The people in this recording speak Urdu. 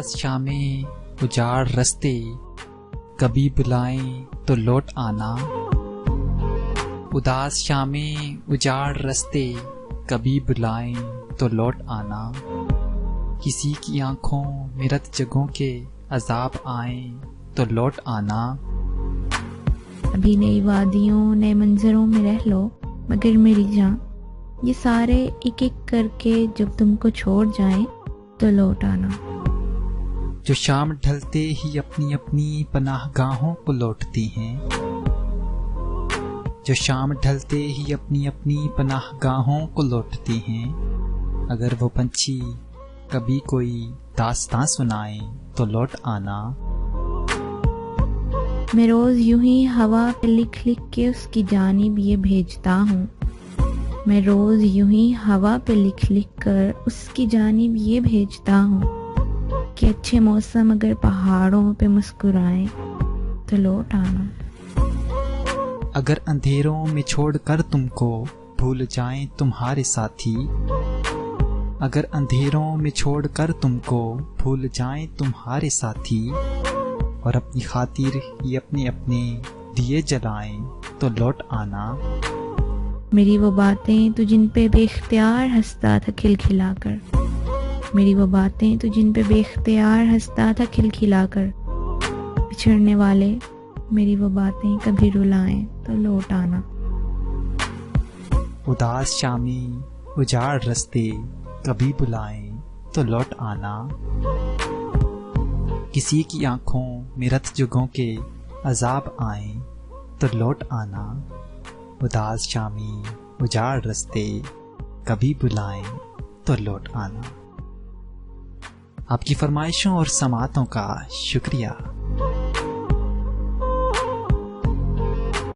اداس شامیں اجاڑ رستے کبھی بلائیں تو لوٹ آنا، اداس شامیں اجاڑ رستے کبھی بلائیں تو لوٹ آنا، کسی کی آنکھوں میں رت جگہوں کے عذاب آئیں تو لوٹ آنا۔ ابھی نئی وادیوں نئے منظروں میں رہ لو مگر میری جان، یہ سارے ایک ایک کر کے جب تم کو چھوڑ جائیں تو لوٹ آنا۔ جو شام ڈھلتے ہی اپنی اپنی پناہ گاہوں کو لوٹتی ہیں، جو شام ڈھلتے ہی اپنی اپنی پناہ گاہوں کو لوٹتی ہیں، اگر وہ پنچھی کبھی کوئی داستاں سنائیں تو لوٹ آنا۔ میں روز یوں ہی ہوا پہ لکھ لکھ کے اس کی جانب یہ بھیجتا ہوں، میں روز یوں ہی ہوا پہ لکھ لکھ کر اس کی جانب یہ بھیجتا ہوں کہ اچھے موسم اگر پہاڑوں پہ مسکرائیں تو لوٹ آنا۔ اگر اندھیروں میں چھوڑ کر تم کو بھول جائیں تمہارے ساتھی، اگر اندھیروں میں چھوڑ کر تم کو بھول جائیں تمہارے ساتھی، اور اپنی خاطر ہی اپنے اپنے دیے جلائیں تو لوٹ آنا۔ میری وہ باتیں تو جن پہ بے اختیار ہنستا تھا کھلکھلا کر، میری وہ باتیں تو جن پہ بے اختیار ہنستا تھا کھلکھلا کر، بچھڑنے والے میری وہ باتیں کبھی رلائیں تو لوٹ آنا۔ اداس شامیں اجاڑ رستے کبھی بلائیں تو لوٹ آنا، کسی کی آنکھوں میں رت جگہوں کے عذاب آئیں تو لوٹ آنا، اداس شامیں اجاڑ رستے کبھی بلائیں تو لوٹ آنا۔ آپ کی فرمائشوں اور سماعتوں کا شکریہ۔